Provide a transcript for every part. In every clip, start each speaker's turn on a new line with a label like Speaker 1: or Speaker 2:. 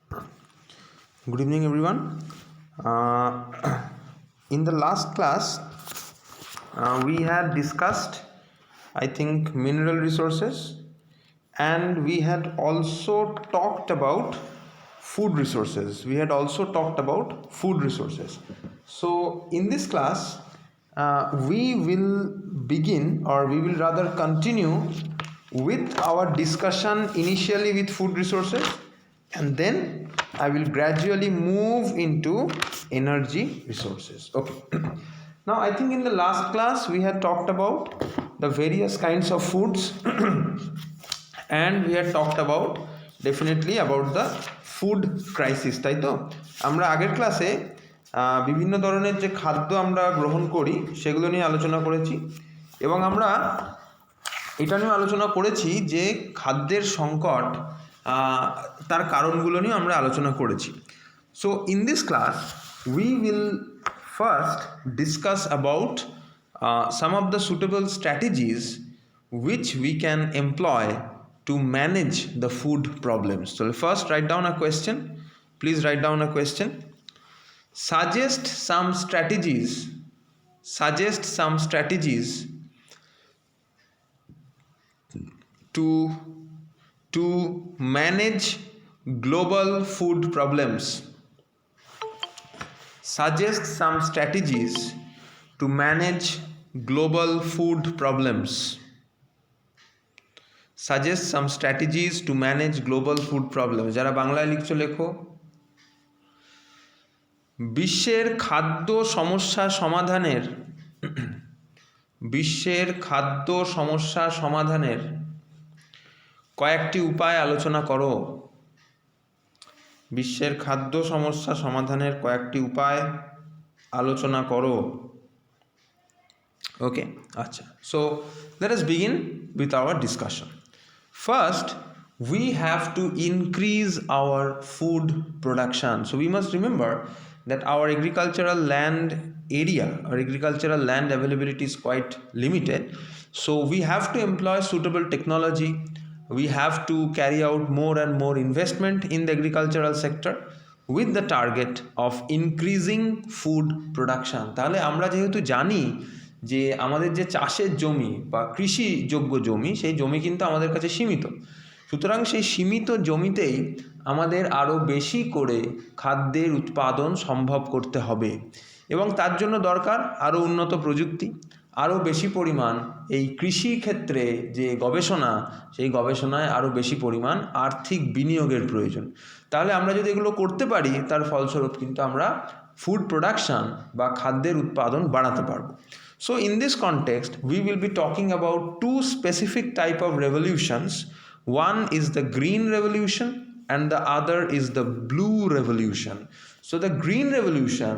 Speaker 1: Good evening, everyone. In the last class, we had discussed, I think, mineral resources, and we had also talked about food resources. So, in this class, we will begin, or we will rather continue with our discussion initially with food resources, and then I will gradually move into energy resources. Okay. Now, I think in the last class we had talked about the various kinds of foods and we had talked about definitely about the food crisis, তাই তো? আমরা আগের ক্লাসে বিভিন্ন ধরনের যে খাদ্য আমরা গ্রহণ করি সেগুলো নিয়ে আলোচনা করেছি এবং আমরা এটা নিয়ে আলোচনা করেছি যে খাদ্যের সংকট তার কারণগুলো নিয়ে আমরা আলোচনা করেছি। So in this class we will first discuss about some of the suitable strategies which we can employ to manage the food problems. So first write down a question. Please write down a question. Suggest some strategies to manage global food problems. Suggest some strategies to manage global food problems. Suggest some strategies to manage global food problems. যারা বাংলায় লিখছো লেখো। বিশ্বের খাদ্য সমস্যা সমাধানের কয়েকটি উপায় আলোচনা করো। বিশ্বের খাদ্য সমস্যা সমাধানের কয়েকটি উপায় আলোচনা করো। Okay, acha. So let us begin with our discussion. First, we have to increase our food production. So we must remember that our agricultural land area, our agricultural land availability is quite limited. So we have to employ suitable technology. We have to carry out more and more investment in the agricultural sector with the target of increasing food production. তাহলে আমরা যেহেতু জানি যে আমাদের যে চাষের জমি বা কৃষিযোগ্য জমি সেই জমি কিন্তু আমাদের কাছে সীমিত, সুতরাং সেই সীমিত জমিতেই আমাদের আরও বেশি করে খাদ্যের উৎপাদন সম্ভব করতে হবে এবং তার জন্য দরকার আরও উন্নত প্রযুক্তি, আরও বেশি পরিমাণ এই কৃষি ক্ষেত্রে যে গবেষণা সেই গবেষণায় আরও বেশি পরিমাণ আর্থিক বিনিয়োগের প্রয়োজন। তাহলে আমরা যদি এগুলো করতে পারি তার ফলস্বরূপ কিন্তু আমরা ফুড প্রোডাকশন বা খাদ্যের উৎপাদন বাড়াতে পারবো। So in this context, we will be talking about two specific type of revolutions. One is the green revolution and the other is the blue revolution. So the green revolution,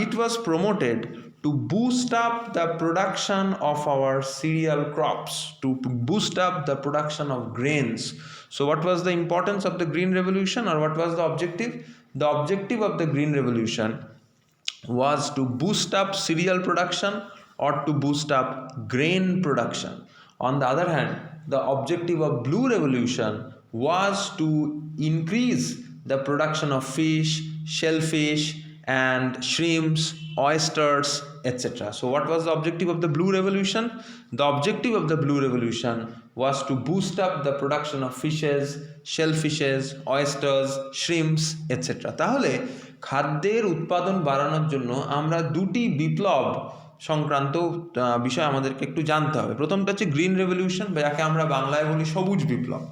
Speaker 1: it was promoted to boost up the production of our cereal crops, to boost up the production of grains. So what was the importance of the green revolution, or what was the objective? The objective of the green revolution was to boost up cereal production or to boost up grain production. On the other hand, the objective of blue revolution was to increase the production of fish, shellfish and shrimps, oysters, etc. So what was the objective of the blue revolution? The objective of the blue revolution was to boost up the production of fishes, shellfishes, oysters, shrimps, etc. তাহলে খাদ্যের উৎপাদন বাড়ানোর জন্য আমরা দুটি বিপ্লব সংক্রান্ত বিষয় আমাদেরকে একটু জানতে হবে। প্রথমটা হচ্ছে গ্রিন রেভলিউশন, বা যাকে আমরা বাংলায় বলি সবুজ বিপ্লব।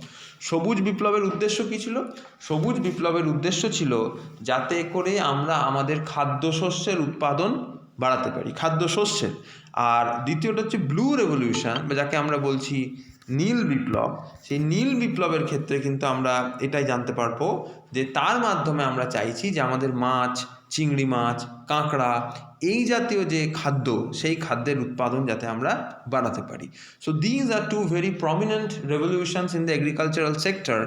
Speaker 1: সবুজ বিপ্লবের উদ্দেশ্য কী ছিল? সবুজ বিপ্লবের উদ্দেশ্য ছিল যাতে করে আমরা আমাদের খাদ্যশস্যের উৎপাদন বাড়াতে পারি, খাদ্যশস্যের। আর দ্বিতীয়টা হচ্ছে ব্লু রেভলিউশন, বা যাকে আমরা বলছি নীল বিপ্লব। সেই নীল বিপ্লবের ক্ষেত্রে কিন্তু আমরা এটাই জানতে পারবো যে তার মাধ্যমে আমরা চাইছি যে আমাদের মাছ, চিংড়ি মাছ, কাঁকড়া এই জাতীয় যে খাদ্য সেই খাদ্যের উৎপাদন যাতে আমরা বাড়াতে পারি। So these are two very prominent revolutions in the agricultural sector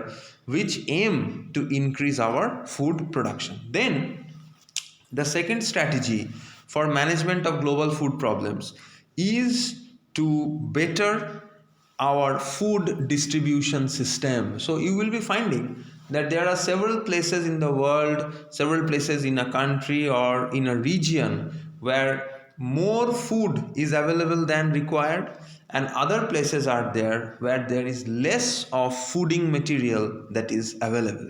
Speaker 1: which aim to increase our food production. Then the second strategy for management of global food problems is to better our food distribution system. So you will be finding that there are several places in the world, several places in a country or in a region where more food is available than required, and other places are there where there is less of fooding material that is available.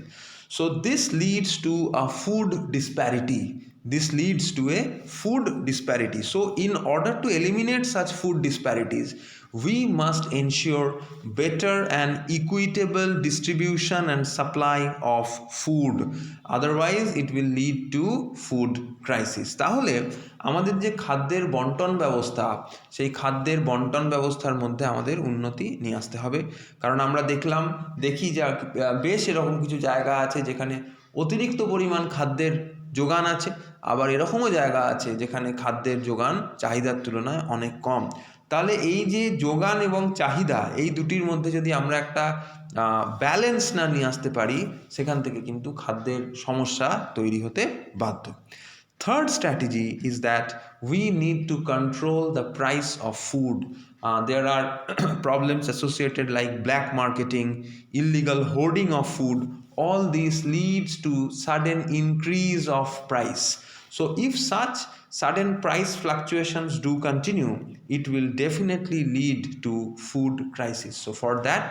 Speaker 1: So this leads to a food disparity. This leads to a food disparity. So in order to eliminate such food disparities, we must ensure better and equitable distribution and supply of food. Otherwise it will lead to food crisis. তাহলে আমাদের যে খাদ্যের বন্টন ব্যবস্থা, সেই খাদ্যের বন্টন ব্যবস্থার মধ্যে আমাদের উন্নতি নিয়ে আসতে হবে। কারণ আমরা দেখি যে বেশ এরকম কিছু জায়গা আছে যেখানে অতিরিক্ত পরিমাণ খাদ্যের যোগান আছে, আবার এরকমও জায়গা আছে যেখানে খাদ্যের যোগান চাহিদার তুলনায় অনেক কম। তাহলে এই যে যোগান এবং চাহিদা, এই দুটির মধ্যে যদি আমরা একটা ব্যালেন্স না নিয়ে আসতে পারি, সেখান থেকে কিন্তু খাদ্যের সমস্যা তৈরি হতে বাধ্য। Third strategy is that we need to control the price of food. There are problems associated like black marketing, illegal hoarding of food. All these leads to sudden increase of price. So if such sudden price fluctuations do continue, it will definitely lead to food crisis. So for that,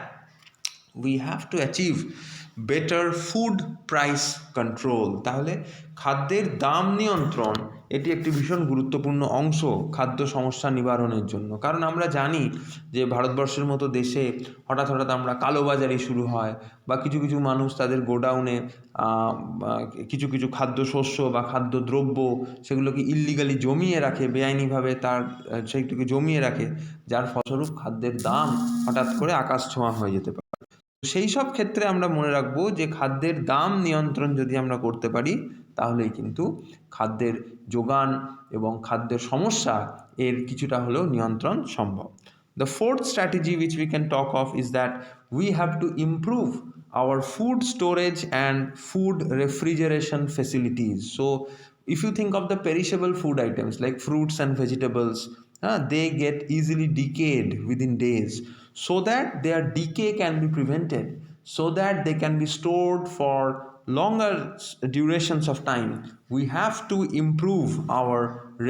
Speaker 1: we have to achieve better food price control. তাহলে খাদ্যের দাম নিয়ন্ত্রণ এটি একটি ভীষণ গুরুত্বপূর্ণ অংশ খাদ্য সমস্যা নিবারণের জন্য। কারণ আমরা জানি যে ভারতবর্ষের মতো দেশে হঠাৎ আমরা কালোবাজারি শুরু হয়, বা কিছু কিছু মানুষ তাদের গোডাউনে কিছু খাদ্যশস্য বা খাদ্যদ্রব্য সেগুলোকে ইল্লিগালি জমিয়ে রাখে, বেআইনিভাবে সেইটুকু জমিয়ে রাখে, যার ফলস্বরূপ খাদ্যের দাম হঠাৎ করে আকাশ ছোঁয়া হয়ে যেতে পারে। সেই সব ক্ষেত্রে আমরা মনে রাখবো যে খাদ্যের দাম নিয়ন্ত্রণ যদি আমরা করতে পারি, তাহলেই কিন্তু খাদ্যের যোগান এবং খাদ্যের সমস্যা এর কিছুটা হলেও নিয়ন্ত্রণ সম্ভব। The fourth strategy which we can talk of is that we have to improve our food storage and food refrigeration facilities. So if you think of the perishable food items like fruits and vegetables, they get easily decayed within days. So that their decay can be prevented, so that they can be stored for longer durations of time, we have to improve our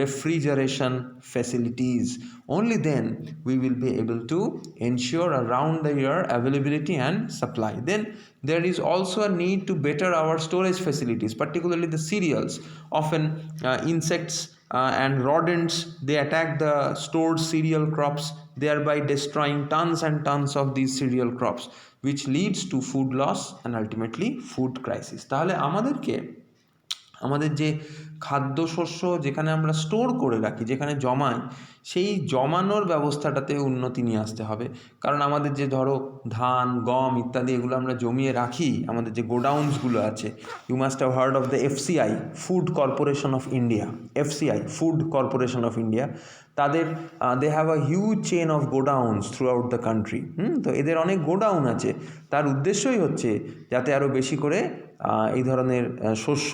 Speaker 1: refrigeration facilities. Only then we will be able to ensure around the year availability and supply. Then there is also a need to better our storage facilities, particularly the cereals. Often insects and rodents, they attack the stored cereal crops, thereby destroying tons and tons of these cereal crops, which leads to food loss and ultimately food crisis. তাহলে আমাদের যে খাদ্যশস্য যেখানে আমরা store করে রাখি, যেখানে জমাই, সেই জমানোর ব্যবস্থাটাতে উন্নতি নিয়ে আসতে হবে। কারণ আমাদের যে ধরো ধান, গম ইত্যাদি এগুলো আমরা জমিয়ে রাখি, আমাদের যে গোডাউন্সগুলো আছে, you must have heard of the FCI, food corporation of India, FCI food corporation of India, তাদের they have a huge chain of godowns throughout the country. তো এদের অনেক গোডাউন আছে, তার উদ্দেশ্যই হচ্ছে যাতে আরও বেশি করে এই ধরনের শস্য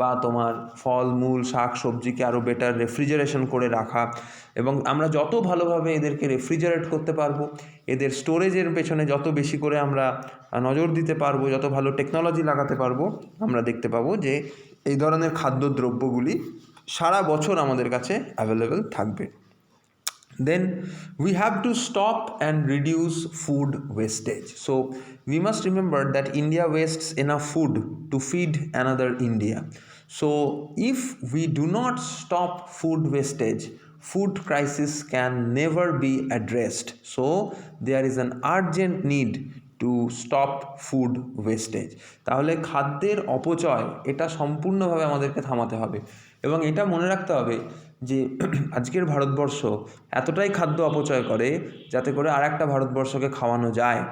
Speaker 1: বা তোমার ফল মূল শাক সবজিকে আরও বেটার রেফ্রিজারেশন করে রাখা, এবং আমরা যত ভালোভাবে এদেরকে রেফ্রিজারেট করতে পারবো, এদের স্টোরেজের পেছনে যত বেশি করে আমরা নজর দিতে পারবো, যত ভালো টেকনোলজি লাগাতে পারবো, আমরা দেখতে পাবো যে এই ধরনের খাদ্যদ্রব্যগুলি সারা বছর আমাদের কাছে অ্যাভেলেবেল থাকবে। Then we have to stop and reduce food wastage. So we must remember that India wastes enough food to feed another India. So if we do not stop food wastage, food crisis can never be addressed. So there is an urgent need to stop food wastage. তাহলে খাদ্যের অপচয় এটা সম্পূর্ণভাবে আমাদেরকে থামাতে হবে, এবং এটা মনে রাখতে হবে যে আজকের ভারতবর্ষ এতটাই খাদ্য অপচয় করে যাতে করে আর একটা ভারতবর্ষকে খাওয়ানো যায়।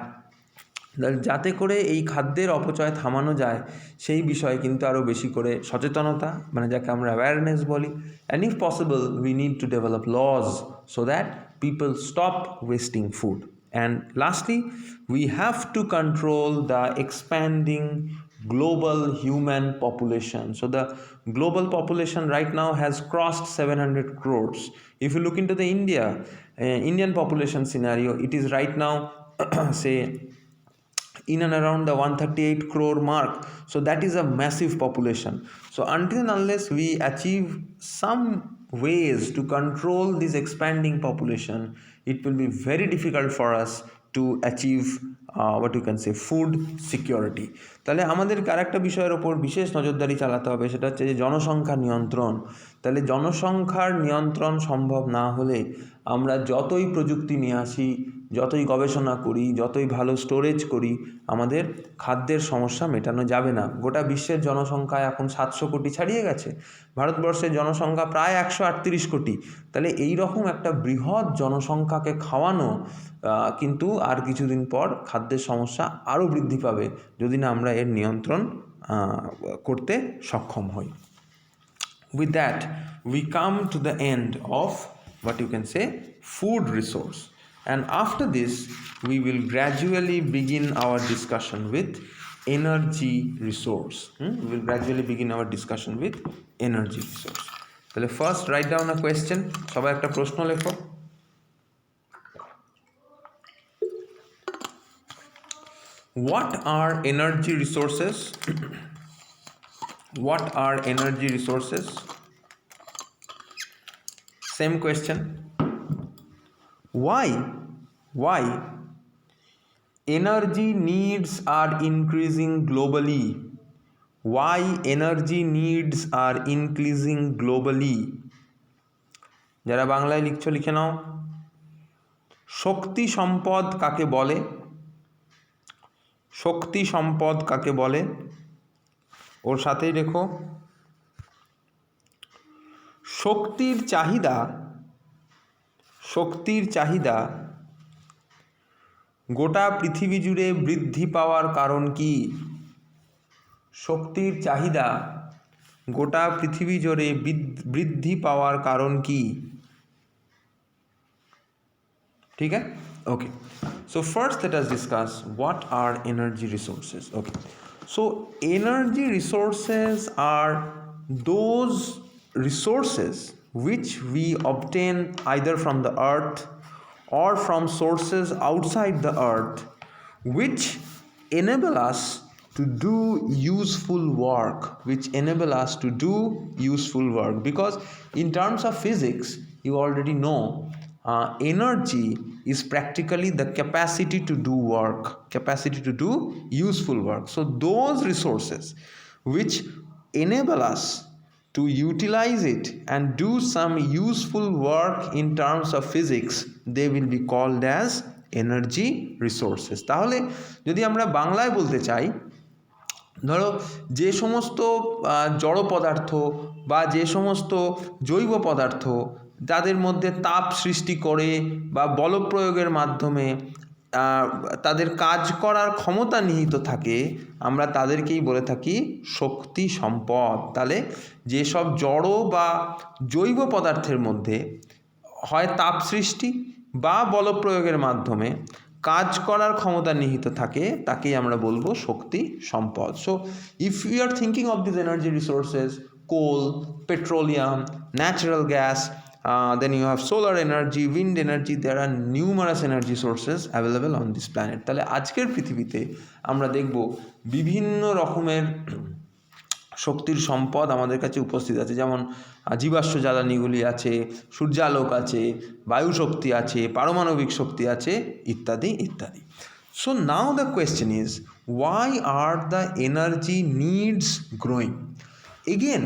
Speaker 1: যাতে করে এই খাদ্যের অপচয় থামানো যায় সেই বিষয়ে কিন্তু আরও বেশি করে সচেতনতা, মানে যাকে আমরা অ্যাওয়ারনেস বলি, and if possible we need to develop laws so that people stop wasting food. And lastly, we have to control the expanding global human population. So the global population right now has crossed 700 crores. If you look into the Indian population scenario, it is right now say in and around the 138 crore mark. So that is a massive population. So until and unless we achieve some ways to control this expanding population, it will be very difficult for us to achieve what you can say food security. তাহলে আমাদেরকে আরেকটা বিষয়ের ওপর বিশেষ নজরদারি চালাতে হবে, সেটা হচ্ছে যে জনসংখ্যা নিয়ন্ত্রণ। তাহলে জনসংখ্যার নিয়ন্ত্রণ সম্ভব না হলে আমরা যতই প্রযুক্তি নিয়ে আসি, যতই গবেষণা করি, যতই ভালো স্টোরেজ করি, আমাদের খাদ্যের সমস্যা মেটানো যাবে না। গোটা বিশ্বের জনসংখ্যা এখন 700 কোটি ছাড়িয়ে গেছে, ভারতবর্ষের জনসংখ্যা প্রায় 138 কোটি। তাহলে এই রকম একটা বৃহৎ জনসংখ্যাকে খাওয়ানো কিন্তু আর কিছুদিন পর খাদ্যের সমস্যা আরও বৃদ্ধি পাবে যদি না আমরা এর নিয়ন্ত্রণ করতে সক্ষম হই। With that, we come to the end of what you can say food resource, and after this we will gradually begin our discussion with energy resource. We will gradually begin our discussion with energy resource. তাহলে first write down a question, সবাই একটা প্রশ্ন লেখো। What are energy resources? What are energy resources? Same question. Why energy needs are increasing globally? Why energy needs are increasing globally? যারা বাংলায় লিখছো লিখে নাও। শক্তি সম্পদ কাকে বলে? শক্তি সম্পদ কাকে বলে? ওর সাথেই লেখো শক্তির চাহিদা গোটা পৃথিবী জুড়ে বৃদ্ধি পাওয়ার কারণ কি? শক্তির চাহিদা গোটা পৃথিবী জুড়ে বৃদ্ধি পাওয়ার কারণ কি? ঠিক আছে? Okay. So first let us discuss what are energy resources. Okay. So energy resources are those resources which we obtain either from the earth or from sources outside the earth, which enable us to do useful work, because in terms of physics you already know energy is practically the capacity to do useful work. So those resources which enable us to utilize it and do some useful work in terms of physics, they will be called as energy resources. তাহলে যদি আমরা বাংলায় বলতে চাই, ধরো যে সমস্ত জড় পদার্থ বা যে সমস্ত জৈব পদার্থ তাদের মধ্যে তাপ সৃষ্টি করে বা বল প্রয়োগের মাধ্যমে তাদের কাজ করার ক্ষমতা নিহিত থাকে, আমরা তাদেরকেই বলে থাকি শক্তি সম্পদ। তাহলে যেসব জড় বা জৈব পদার্থের মধ্যে হয় তাপ সৃষ্টি বা বল প্রয়োগের মাধ্যমে কাজ করার ক্ষমতা নিহিত থাকে, তাকেই আমরা বলবো শক্তি সম্পদ। So if you are thinking of this energy resources, coal, petroleum, natural gas, then you have solar energy, wind energy, there are numerous energy sources available on this planet. তাহলে আজকের পৃথিবীতে আমরা দেখব বিভিন্ন রকমের শক্তির সম্পদ আমাদের কাছে উপস্থিত আছে, যেমন জীবাশ্ম জ্বালানিগুলি আছে, সূর্যালোক আছে, বায়ু শক্তি আছে, পারমাণবিক শক্তি আছে, ইত্যাদি ইত্যাদি। So now the question is, why are the energy needs growing? Again,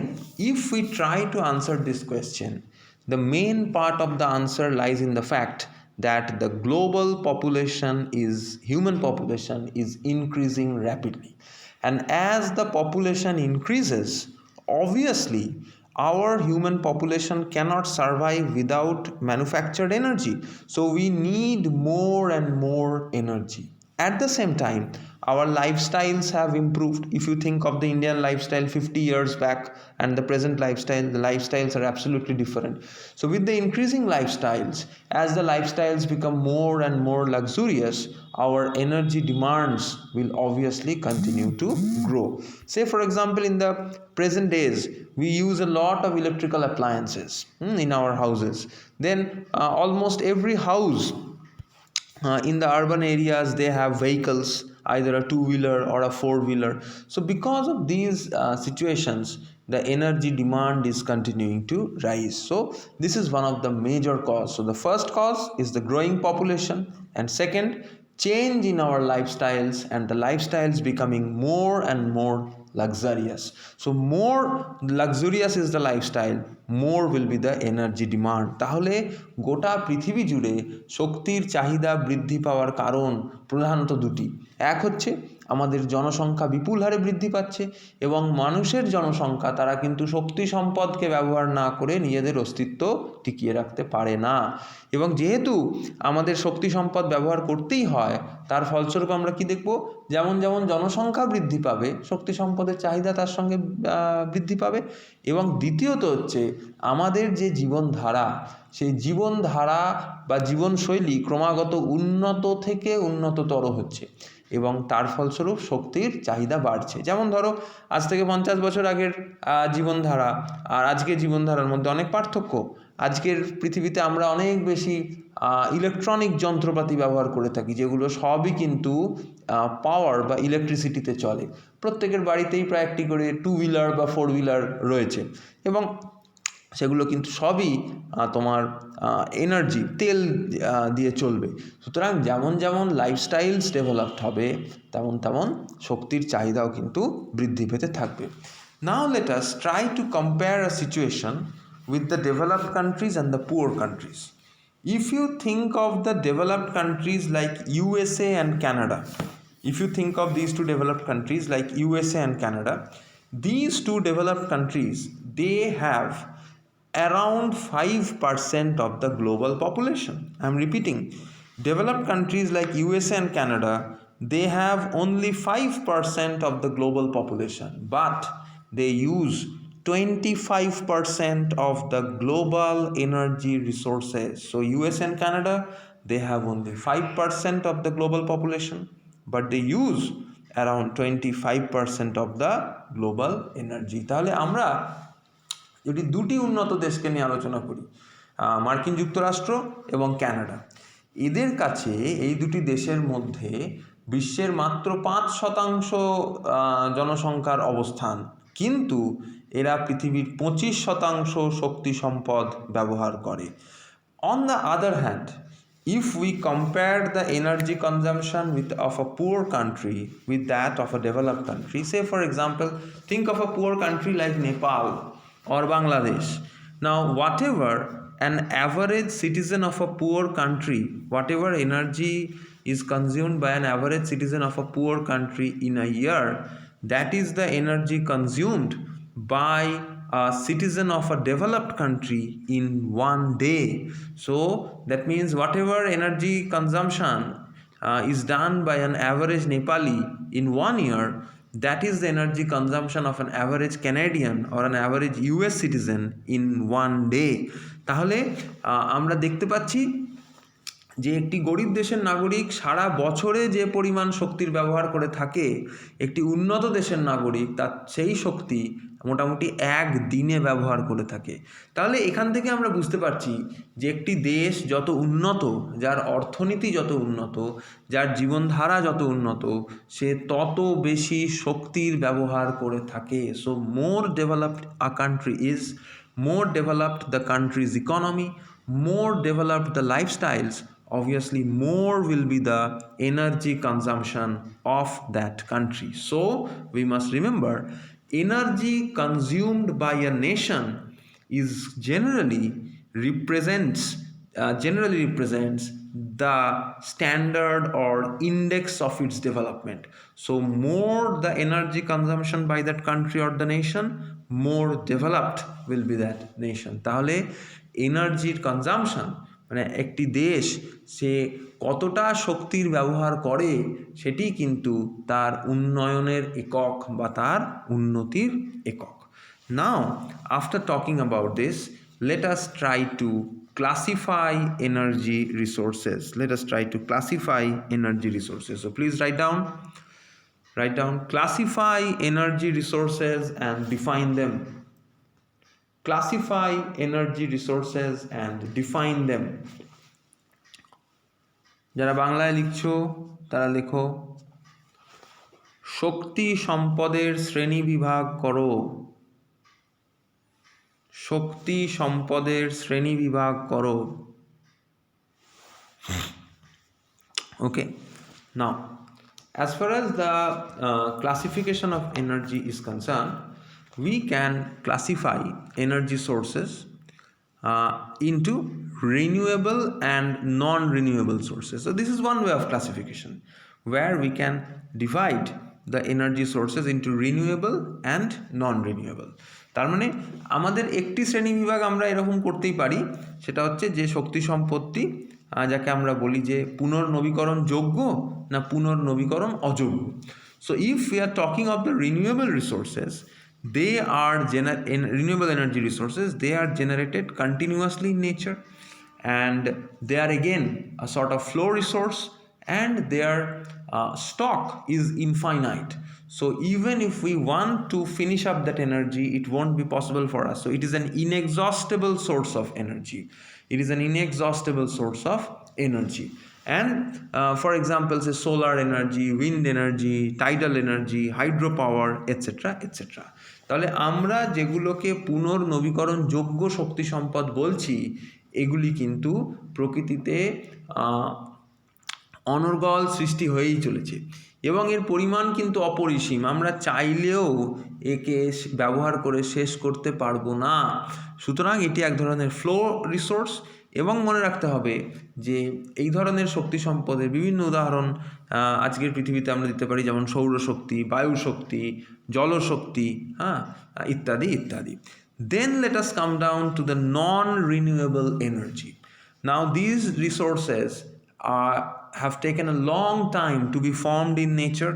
Speaker 1: if we try to answer this question, the main part of the answer lies in the fact that the global human population is increasing rapidly. And as the population increases, obviously our human population cannot survive without manufactured energy. So we need more and more energy. At the same time, our lifestyles have improved. If you think of the Indian lifestyle 50 years back and the present lifestyle, the lifestyles are absolutely different. So with the increasing lifestyles, as the lifestyles become more and more luxurious, our energy demands will obviously continue to grow. Say for example, in the present days, we use a lot of electrical appliances in our houses. Then almost every house in the urban areas, they have vehicles. either a two-wheeler or a four-wheeler. So because of these situations, the energy demand is continuing to rise. So this is one of the major cause. So the first cause is the growing population, and second, change in our lifestyles, and the lifestyles becoming more and more luxurious. So more luxurious is the lifestyle, more will be the energy demand. তাহলে গোটা পৃথিবী জুড়ে শক্তির চাহিদা বৃদ্ধি পাওয়ার কারণ প্রধানত দুটি। এক হচ্ছে আমাদের জনসংখ্যা বিপুল হারে বৃদ্ধি পাচ্ছে, এবং মানুষের জনসংখ্যা তারা কিন্তু শক্তি সম্পদকে ব্যবহার না করে নিজেদের অস্তিত্ব টিকিয়ে রাখতে পারে না। এবং যেহেতু আমাদের শক্তি সম্পদ ব্যবহার করতেই হয়, তার ফলস্বরূপ আমরা কি দেখব, যেমন যেমন জনসংখ্যা বৃদ্ধি পাবে, শক্তি সম্পদের চাহিদা তার সঙ্গে বৃদ্ধি পাবে। এবং দ্বিতীয়ত হচ্ছে আমাদের যে জীবনধারা, সেই জীবনধারা বা জীবনশৈলী ক্রমাগত উন্নত থেকে উন্নততর হচ্ছে, এবং তার ফলস্বরূপ শক্তির চাহিদা বাড়ছে। যেমন ধরো আজ থেকে 50 বছর আগের জীবনধারা আর আজকের জীবনধারার মধ্যে অনেক পার্থক্য। আজকের পৃথিবীতে আমরা অনেক বেশি ইলেকট্রনিক যন্ত্রপাতি ব্যবহার করে থাকি, যেগুলো সবই কিন্তু পাওয়ার বা ইলেকট্রিসিটিতে চলে। প্রত্যেকের বাড়িতেই প্রায় একটি করে টু হুইলার বা ফোর হুইলার রয়েছে, এবং সেগুলো কিন্তু সবই তোমার এনার্জি তেল দিয়ে চলবে। সুতরাং যেমন যেমন লাইফস্টাইলস ডেভেলপড হবে, তেমন তেমন শক্তির চাহিদাও কিন্তু বৃদ্ধি পেতে থাকবে। Now let us try to compare a situation with the developed countries and the poor countries. If you think of the developed countries like USA and Canada, if you think of these two developed countries like USA and Canada, these two developed countries, they have around 5% of the global population. I'm repeating, developed countries like USA and Canada, they have only 5% of the global population, but they use 25% of the global energy resources. So US and Canada, they have only 5% of the global population, but they use around 25% of the global energy. তাহলে আমরা যদি দুটি উন্নত দেশকে নিয়ে আলোচনা করি, মার্কিন যুক্তরাষ্ট্র এবং কানাডা, এদের কাছে এই দুটি দেশের মধ্যে বিশ্বের মাত্র 5% জনসংখ্যার অবস্থান, কিন্তু এরা পৃথিবীর 25% শক্তি সম্পদ ব্যবহার করে। On the other hand, if we compare the energy consumption of a poor country with that of a developed country, say for example, think of a poor country like Nepal or Bangladesh. Now, whatever an average citizen of a poor country, whatever energy is consumed by an average citizen of a poor country in a year, that is the energy consumed by a citizen of a developed country in one day. So that means whatever energy consumption is done by an average Nepali in 1 year, that is the energy consumption of an average Canadian or an average US citizen in 1 day. তাহলে আমরা দেখতে পাচ্ছি যে একটি গরিব দেশের নাগরিক সারা বছরে যে পরিমাণ শক্তির ব্যবহার করে থাকে, একটি উন্নত দেশের নাগরিক তার সেই শক্তি মোটামুটি এক দিনে ব্যবহার করে থাকে। তাহলে এখান থেকে আমরা বুঝতে পারছি যে একটি দেশ যত উন্নত, যার অর্থনীতি যত উন্নত, যার জীবনধারা যত উন্নত, সে তত বেশি শক্তির ব্যবহার করে থাকে। So more developed a country is, more developed the countries economy, more developed the lifestyles, obviously more will be the energy consumption of that country. So we must remember, energy consumed by a nation is generally represents the standard or index of its development. So more the energy consumption by that country or the nation, more developed will be that nation. তাহলে এনার্জির consumption মানে একটি দেশ সে কতটা শক্তির ব্যবহার করে, সেটি কিন্তু তার উন্নয়নের একক বা তার উন্নতির একক। Now after talking about this, let us try to classify energy resources. Let us try to classify energy resources. So please write down classify energy resources and define them. Classify energy resources and define them. যারা বাংলায় লিখছো তারা লেখো শক্তি সম্পদের শ্রেণী বিভাগ করো। শক্তি সম্পদের শ্রেণী বিভাগ করো। Okay, now as far as the classification of energy is concerned, we can classify energy sources into renewable and non-renewable sources. So this is one way of classification where we can divide the energy sources into renewable and non-renewable. তার মানে আমাদের একটি শ্রেণী বিভাগ আমরা এরকম করতেই পারি, সেটা হচ্ছে যে শক্তি সম্পত্তি যাকে আমরা বলি যে পুনর্নবীকরণ যোগ্য না পুনর্নবীকরণ অযোগ্য। So if we are talking of the renewable resources, they are renewable energy resources, they are generated continuously in nature, and they are again a sort of flow resource, and their stock is infinite. So even if we want to finish up that energy, it won't be possible for us. So it is an inexhaustible source of energy. It is an inexhaustible source of energy. And for example, say solar energy, wind energy, tidal energy, hydropower, etc. etc. তাহলে আমরা যেগুলোকে পুনর্নবীকরণ যোগ্য শক্তি সম্পদ বলছি, এগুলি কিন্তু প্রকৃতিতে অনর্গল সৃষ্টি হয়েই চলেছে এবং এর পরিমাণ কিন্তু অপরিসীম। আমরা চাইলেও একে ব্যবহার করে শেষ করতে পারবো না। সুতরাং এটি এক ধরনের ফ্লো রিসোর্স এবং মনে রাখতে হবে যে এই ধরনের শক্তি সম্পদের বিভিন্ন উদাহরণ আজকের পৃথিবীতে আমরা দিতে পারি, যেমন সৌরশক্তি, বায়ুশক্তি, জলশক্তি, ইত্যাদি ইত্যাদি। Then let us come down to the non-renewable energy. Now these resources have taken a long time to be formed in nature.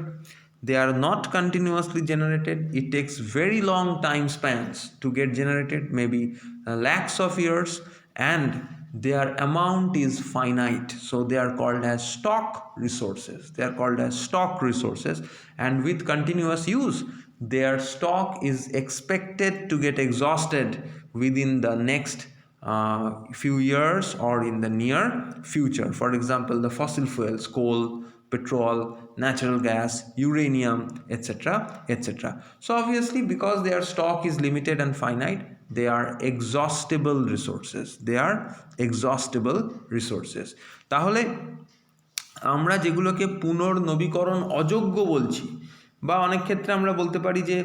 Speaker 1: They are not continuously generated. It takes very long time spans to get generated, maybe lakhs of years, and their amount is finite. So they are called as stock resources. They are called as stock resources, and with continuous use, their stock is expected to get exhausted within the next few years or in the near future. For example, the fossil fuels, coal, petrol, natural gas, uranium, etc. etc. So obviously, because their stock is limited and finite, they are exhaustible resources. They are exhaustible resources. তাহলে আমরা যেগুলোকে পুনর্নবীকরণ অযোগ্য বলছি, বা অনেক ক্ষেত্রে আমরা বলতে পারি যে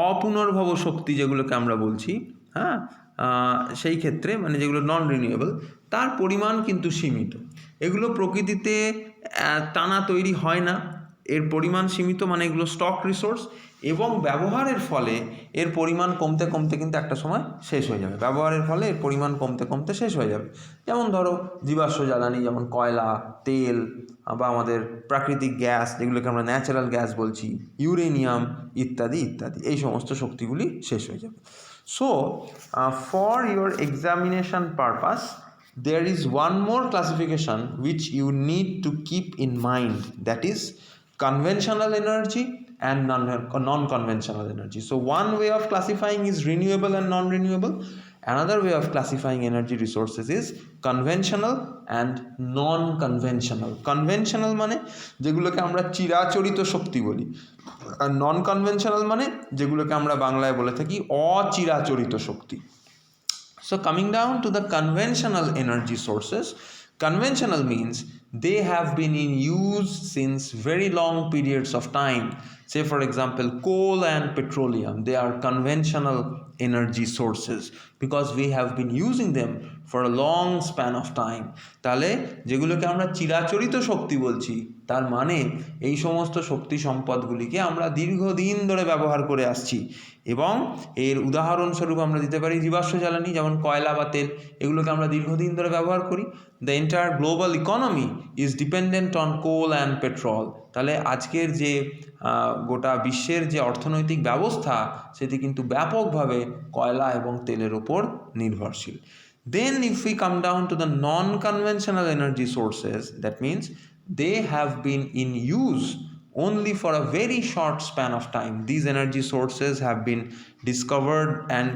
Speaker 1: অপুনর্ভব শক্তি যেগুলোকে আমরা বলছি, সেই ক্ষেত্রে মানে যেগুলো নন রিনিউয়েবল, তার পরিমাণ কিন্তু সীমিত। এগুলো প্রকৃতিতে টানা তৈরি হয় না, এর পরিমাণ সীমিত, মানে এগুলো স্টক রিসোর্স, এবং ব্যবহারের ফলে এর পরিমাণ কমতে কমতে কিন্তু একটা সময় শেষ হয়ে যাবে। ব্যবহারের ফলে এর পরিমাণ কমতে কমতে শেষ হয়ে যাবে। যেমন ধরো জীবাশ্ম জ্বালানি, যেমন কয়লা, তেল, বা আমাদের প্রাকৃতিক গ্যাস যেগুলোকে আমরা ন্যাচারাল গ্যাস বলছি, ইউরেনিয়াম ইত্যাদি ইত্যাদি, এই সমস্ত শক্তিগুলি শেষ হয়ে যাবে। So for your examination purpose, there is one more classification which you need to keep in mind, that is conventional energy and non-conventional energy. So one way of classifying is renewable and non-renewable. Another way of classifying energy resources is conventional and non-conventional. Conventional মানে যেগুলোকে আমরা চিরাচরিত শক্তি বলি, আর নন conventional মানে যেগুলোকে আমরা বাংলায় বলে থাকি অচিরাচরিত শক্তি। So coming down to the conventional energy sources, conventional means they have been in use since very long periods of time. Say for example, coal and petroleum, they are conventional energy sources because we have been using them for a long span of time. তাহলে যেগুলোকে আমরা চিরাচরিত শক্তি বলছি, তার মানে এই সমস্ত শক্তি সম্পদগুলিকে আমরা দীর্ঘদিন ধরে ব্যবহার করে আসছি, এবং এর উদাহরণস্বরূপ আমরা দিতে পারি জীবাশ্ম জ্বালানি, যেমন কয়লা বা তেল, এগুলোকে আমরা দীর্ঘদিন ধরে ব্যবহার করি। The entire global economy is dependent on coal and petrol. তাহলে আজকের যে গোটা বিশ্বের যে অর্থনৈতিক ব্যবস্থা, সেটি কিন্তু ব্যাপকভাবে কয়লা এবং তেলের ওপর নির্ভরশীল। Then if we come down to the non-conventional energy sources, that means they have been in use only for a very short span of time. These energy sources have been discovered and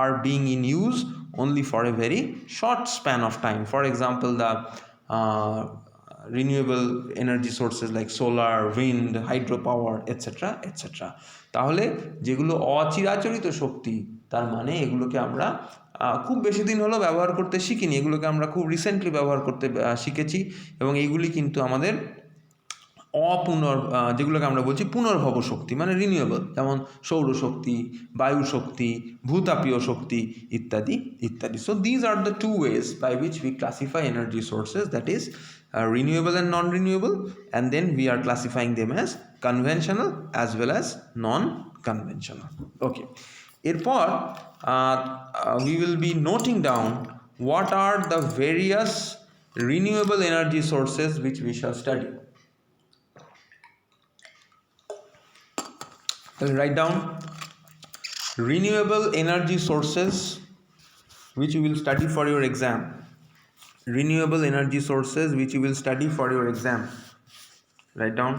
Speaker 1: are being in use only for a very short span of time. For example, the renewable energy sources like solar, wind, hydropower, etc. etc. তাহলে যেগুলো অচিরাচরিত শক্তি, তার মানে এগুলোকে আমরা খুব বেশি দিন হলো ব্যবহার করতে শিখিনি, এগুলোকে আমরা খুব রিসেন্টলি ব্যবহার করতে শিখেছি, এবং এইগুলি কিন্তু আমাদের যেগুলোকে আমরা বলছি পুনর্ভব শক্তি, মানে রিনিউয়েবল, যেমন সৌরশক্তি, বায়ু শক্তি, ভূতাপীয় শক্তি ইত্যাদি ইত্যাদি। So these are the two ways by which we classify energy sources, that is renewable and non-renewable, and then we are classifying them as conventional as well as non-conventional. Okay, এরপর we will be noting down what are the various renewable energy sources which we shall study. Write down renewable energy sources which you will study for your exam. Renewable energy sources which you will study for your exam. Write down.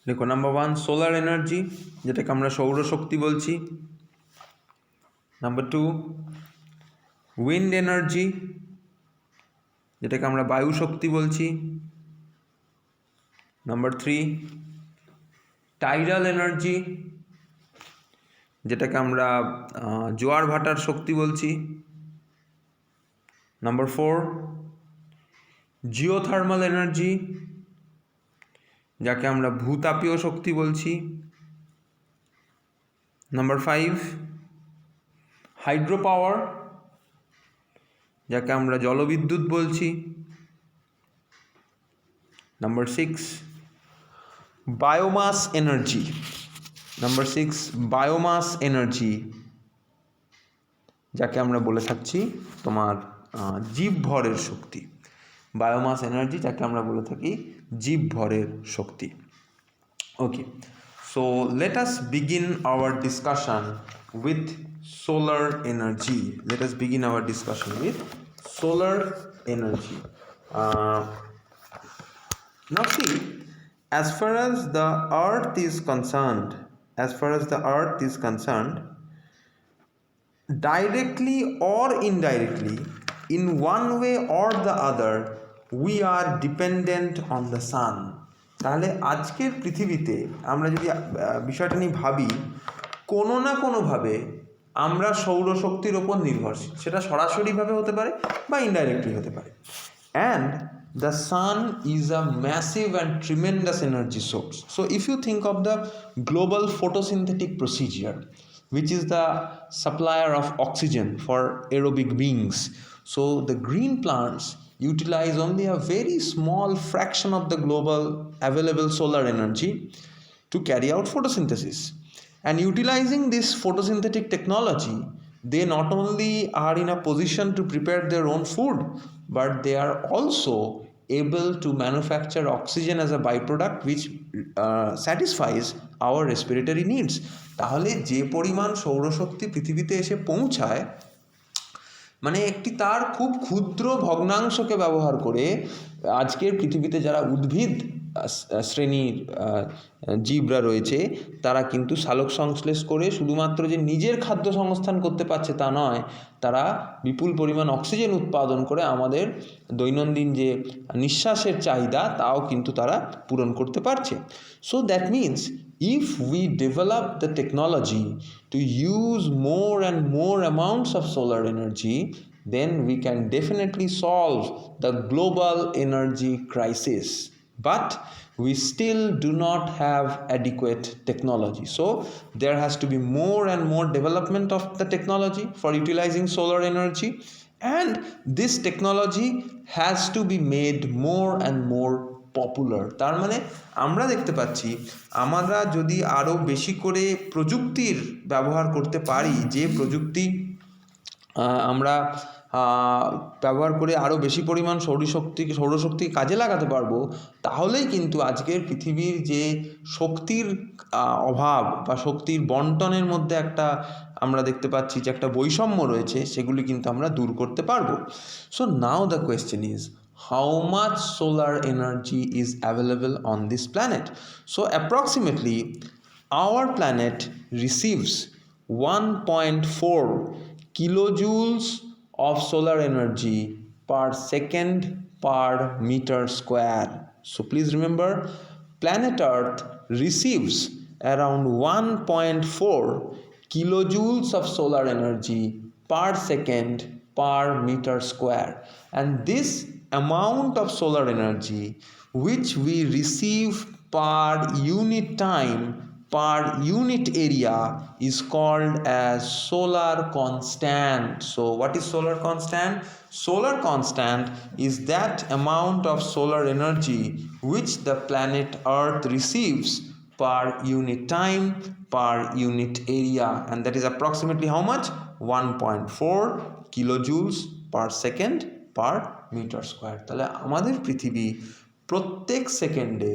Speaker 1: দেখো, number 1 solar energy, যেটাকে আমরা সৌরশক্তি বলছি। Number 2 wind energy, যেটাকে আমরা বায়ু শক্তি বলছি। Number 3 tidal energy, যেটাকে আমরা জোয়ার ভাটার শক্তি বলছি। নাম্বার 4 জিওথার্মাল এনার্জি, যাকে আমরা ভূতাপীয় শক্তি বলছি। নাম্বার 5 হাইড্রো পাওয়ার, যাকে আমরা জলবিদ্যুৎ বলছি। Number 6 biomass energy. Number 6 biomass energy, যাকে আমরা বলে থাকছি তোমার জীবভরের শক্তি। বায়োমাস এনার্জি, যাকে আমরা বলে থাকি জীবভরের শক্তি। Okay, so let us begin our discussion with solar energy. Let us begin our discussion with solar energy. Now see, as far as the earth is concerned, directly or indirectly, in one way or the other, we are dependent on the sun. তাহলে আজকের পৃথিবীতে আমরা যদি বিষয়টা নিয়ে ভাবি, কোনো না কোনোভাবে আমরা সৌরশক্তির ওপর নির্ভরশীল। সেটা সরাসরিভাবে হতে পারে বা ইনডাইরেক্টলি হতে পারে। And the sun is a massive and tremendous energy source. So if you think of the global photosynthetic procedure, which is the supplier of oxygen for aerobic beings, so the green plants utilize only a very small fraction of the global available solar energy to carry out photosynthesis. And utilizing this photosynthetic technology, they not only are in a position to prepare their own food, but they are also able to manufacture oxygen as a byproduct which satisfies our respiratory needs. তাহলে যে পরিমাণ সৌরশক্তি পৃথিবীতে এসে পৌঁছায়, মানে একটি তার খুব ক্ষুদ্র ভগ্নাংশকে ব্যবহার করে আজকের পৃথিবীতে যারা উদ্ভিদ শ্রেণীর জীবরা রয়েছে, তারা কিন্তু সালোক সংশ্লেষ করে শুধুমাত্র যে নিজের খাদ্য সংস্থান করতে পারছে তা নয়, তারা বিপুল পরিমাণ অক্সিজেন উৎপাদন করে আমাদের দৈনন্দিন যে নিঃশ্বাসের চাহিদা তাও কিন্তু তারা পূরণ করতে পারছে। So that means if we develop the technology to use more and more amounts of solar energy, then we can definitely solve the global energy crisis. But we still do not have adequate technology. So there has to be more and more development of the technology for utilizing solar energy, and this technology has to be made more and more popular. তার মানে আমরা দেখতে পাচ্ছি, আমরা যদি আরও বেশি করে প্রযুক্তির ব্যবহার করতে পারি, যে প্রযুক্তি আমরা ব্যবহার করে আরও বেশি পরিমাণ সৌরশক্তি কাজে লাগাতে পারবো, তাহলেই কিন্তু আজকের পৃথিবীর যে শক্তির অভাব বা শক্তির বন্টনের মধ্যে একটা আমরা দেখতে পাচ্ছি যে একটা বৈষম্য রয়েছে, সেগুলি কিন্তু আমরা দূর করতে পারবো। So now the question is, how much solar energy is available on this planet? So approximately our planet receives 1.4 kilojoules of solar energy per second per meter square. So please remember, planet Earth receives around 1.4 kilojoules of solar energy per second per meter square, and this amount of solar energy which we receive per unit time per unit area is called as solar constant. So what is solar constant? Solar constant is that amount of solar energy which the planet Earth receives per unit time per unit area, and that is approximately how much? 1.4 kilojoules per second per metre square. তাহলে আমাদের পৃথিবী প্রত্যেক সেকেন্ডে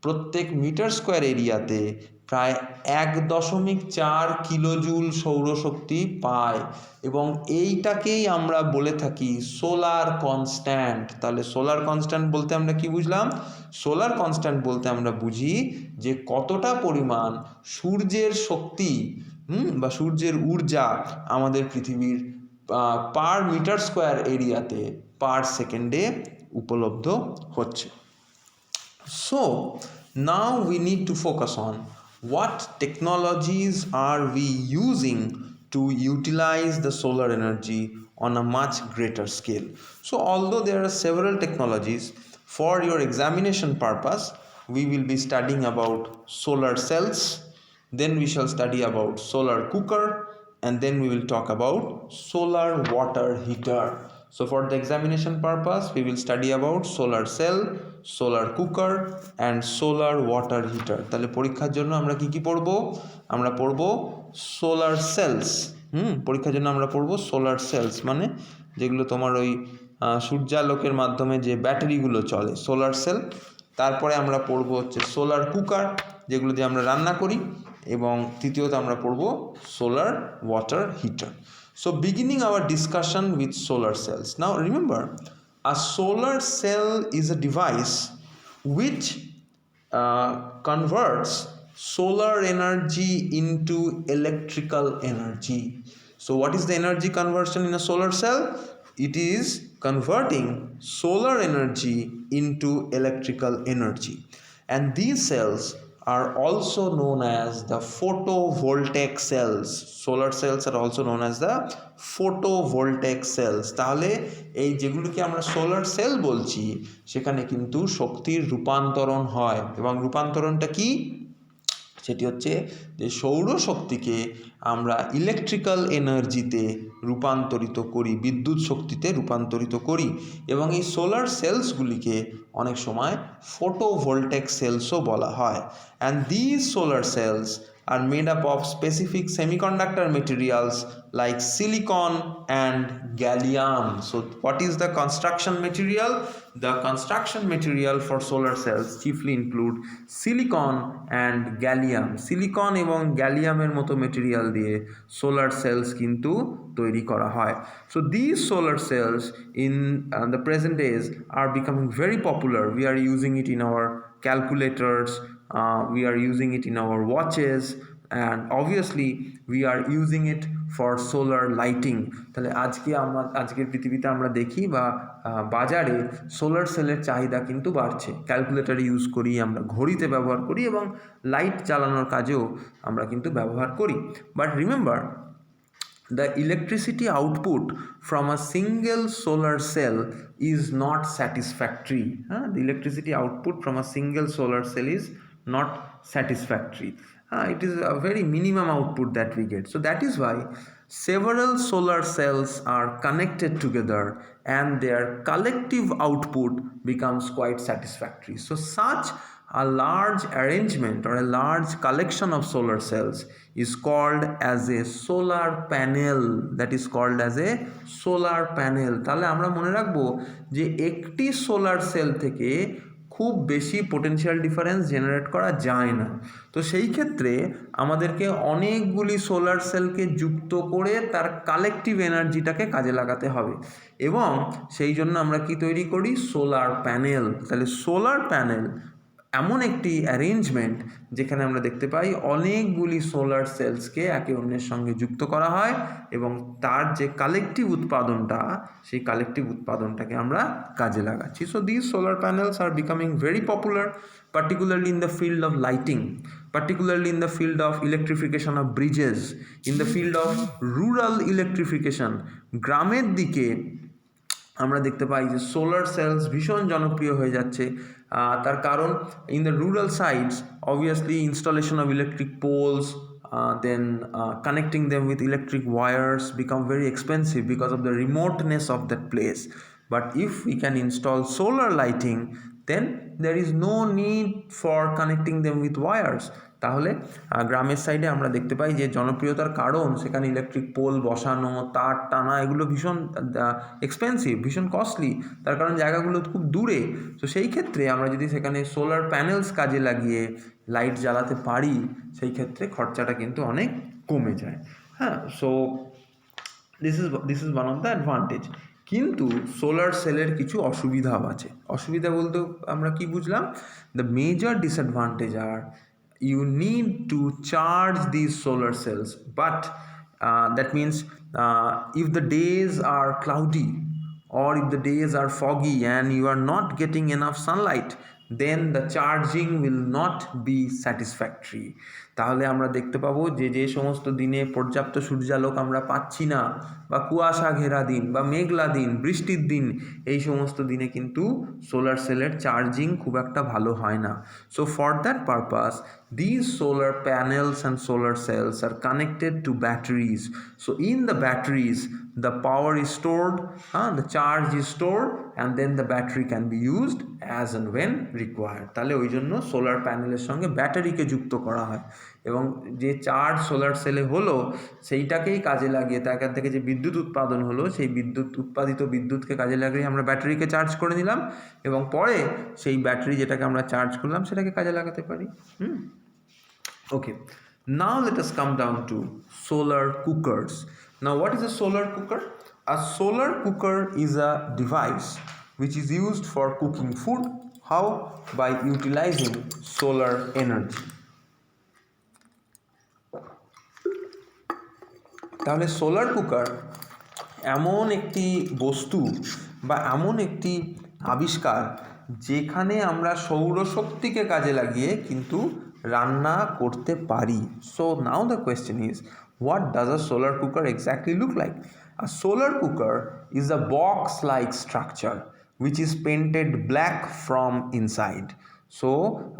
Speaker 1: প্রত্যেক metre square এরিয়াতে প্রায় 1.4 kilojoule সৌরশক্তি পায়, এবং এইটাকেই আমরা বলে থাকি সোলার কনস্ট্যান্ট। তাহলে সোলার কনস্ট্যান্ট বলতে আমরা কি বুঝলাম? সোলার কনস্ট্যান্ট বলতে আমরা বুঝি যে কতটা পরিমাণ সূর্যের শক্তি বা সূর্যের ঊর্জা আমাদের পৃথিবীর পার মিটার স্কোয়ার এরিয়াতে পার সেকেন্ডে উপলব্ধ হচ্ছে। So now we need to focus on what technologies are we using to utilize the solar energy on a much greater scale. So although there are several technologies, for your examination purpose we will be studying about solar cells, then we shall study about solar cooker, and then we will talk about solar water heater. So for the examination purpose we will study about solar cell, solar cooker and solar water heater. তাহলে পরীক্ষার জন্য আমরা কি কি পড়ব? আমরা পড়ব solar sales. পরীক্ষার জন্য আমরা পড়ব সোলার সেলস, মানে যেগুলো তোমার ওই সূর্যালোকের মাধ্যমে যে ব্যাটারিগুলো চলে, সোলার সেল। তারপরে আমরা পড়ব হচ্ছে সোলার কুকার, যেগুলো দিয়ে আমরা রান্না করি, এবং তৃতীয়ত আমরা পড়ব solar water heater. So beginning our discussion with solar cells. Now remember, a solar cell is a device which converts solar energy into electrical energy. So what is the energy conversion in a solar cell? It is converting solar energy into electrical energy, and these cells are also known as the photovoltaic cells. Solar cells are also known as the photovoltaic cells. তাহলে এই যেগুলোকে আমরা solar cell বলছি সেখানে কিন্তু শক্তির রূপান্তরণ হয়, এবং রূপান্তরণটা কি? সেটি হচ্ছে যে সৌরশক্তিকে আমরা ইলেকট্রিক্যাল এনার্জিতে রূপান্তরিত করি, বিদ্যুৎ শক্তিতে রূপান্তরিত করি, এবং এই সোলার সেলসগুলিকে অনেক সময় ফোটোভোল্টেক সেলসও বলা হয়। And this solar cells are made up of specific semiconductor materials like silicon and gallium. So what is the construction material? The construction material for solar cells chiefly include silicon and gallium. Silicon এবং গ্যালিয়ামের মতো material দিয়ে solar sales কিন্তু তৈরি করা হয়। So these solar cells in the present days are becoming very popular. We are using it in our calculators, we are using it in our watches, and obviously we are using it for solar lighting. তাহলে আজকের পৃথিবীতে আমরা দেখি বা বাজারে solar সেলের চাহিদা কিন্তু বাড়ছে। ক্যালকুলেটর ইউজ করি, আমরা ঘড়িতে ব্যবহার করি, এবং লাইট জ্বালানোর কাজেও আমরা কিন্তু ব্যবহার করি। But remember, the electricity output from a single solar cell is not satisfactory. The electricity output from a single solar cell is not satisfactory. It is a very minimum output that we get. So that is why several solar cells are connected together and their collective output becomes quite satisfactory. So such a large arrangement or a large collection of solar cells is called as a solar panel. That is called as a solar panel. তাহলে আমরা মনে রাখবো যে একটি solar cell থেকে খুব বেশি potential difference generate করা যায় না। তো সেই ক্ষেত্রে আমাদেরকে অনেকগুলি সোলার সেলকে যুক্ত করে তার কালেকটিভ এনার্জিটাকে কাজে লাগাতে হবে, এবং সেই জন্য আমরা কি তৈরি করি? Solar panel. তাহলে সোলার প্যানেল এমন একটি অ্যারেঞ্জমেন্ট যেখানে আমরা দেখতে পাই অনেকগুলি সোলার সেলসকে একে অন্যের সঙ্গে যুক্ত করা হয় এবং তার যে কালেকটিভ উৎপাদনটা সেই কালেকটিভ উৎপাদনটাকে আমরা কাজে লাগাচ্ছি। So this solar panels R becoming very popular, particularly in the field of lighting, particularly in the field of electrification of bridges, in the field of rural electrification. গ্রামের দিকে আমরা দেখতে পাই যে সোলার সেলস ভীষণ জনপ্রিয় হয়ে যাচ্ছে। তার কারণ in the rural sides obviously installation of electric poles, then connecting them with electric wires become very expensive because of the remoteness of that place. But if we can install solar lighting, then there is no need for connecting them with wires. তাহলে গ্রামের সাইডে আমরা দেখতে পাই যে জনপ্রিয়তার কারণ সেখানে electric pole বসানো, তার টানা, এগুলো ভীষণ এক্সপেন্সিভ, ভীষণ কস্টলি, তার কারণ জায়গাগুলো খুব দূরে। তো সেই ক্ষেত্রে আমরা যদি সেখানে সোলার প্যানেলস কাজে লাগিয়ে লাইট জ্বালাতে পারি, সেই ক্ষেত্রে খরচাটা কিন্তু অনেক কমে যায়। হ্যাঁ, so this is one of the advantage. কিন্তু সোলার সেলের কিছু অসুবিধাও আছে। অসুবিধা বলতে আমরা কি বুঝলাম? The major disadvantage are you need to charge these solar cells, but that means if the days are cloudy or if the days are foggy and you are not getting enough sunlight, then the charging will not be satisfactory. তাহলে আমরা দেখতে পাবো যে সমস্ত দিনে পর্যাপ্ত সূর্যালোক আমরা পাচ্ছি না, বা কুয়াশা ঘেরা দিন বা মেঘলা দিন, বৃষ্টির দিন, এই সমস্ত দিনে কিন্তু সোলার সেলের চার্জিং খুব একটা ভালো হয় না। So for that purpose these solar panels and solar cells are connected to batteries. So in the batteries the power is stored, the charge is stored, and then the battery can be used as and when required. তাহলে ওই জন্য solar প্যানেলের সঙ্গে ব্যাটারিকে যুক্ত করা হয় এবং যে চার্জ সোলার সেলে হলো সেইটাকেই কাজে লাগিয়ে তার থেকে যে বিদ্যুৎ উৎপাদন হলো সেই উৎপাদিত বিদ্যুৎকে কাজে লাগিয়ে আমরা ব্যাটারিকে চার্জ করে নিলাম এবং পরে সেই ব্যাটারি যেটাকে আমরা চার্জ করলাম সেটাকে কাজে লাগাতে পারি। Okay, now let us come down to solar cookers. Now what is a solar cooker? A solar cooker is a device which is used for cooking food. How? By utilizing solar energy. তাহলে solar cooker এমন একটি বস্তু বা এমন একটি আবিষ্কার যেখানে আমরা সৌরশক্তিকে কাজে লাগিয়ে কিন্তু রান্না করতে পারি। So now the question is, what does a solar cooker exactly look like? A solar cooker is a box-like structure which is painted black from inside. So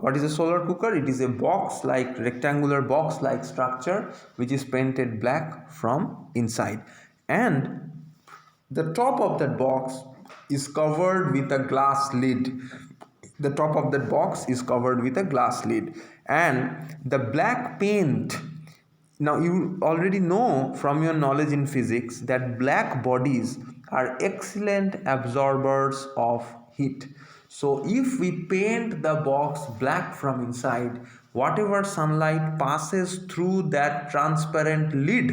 Speaker 1: what is a solar cooker? It is a box-like, rectangular box-like structure which is painted black from inside, and the top of that box is covered with a glass lid. The top of that box is covered with a glass lid, and the black paint, now you already know from your knowledge in physics that black bodies are excellent absorbers of heat. So if we paint the box black from inside, whatever sunlight passes through that transparent lid,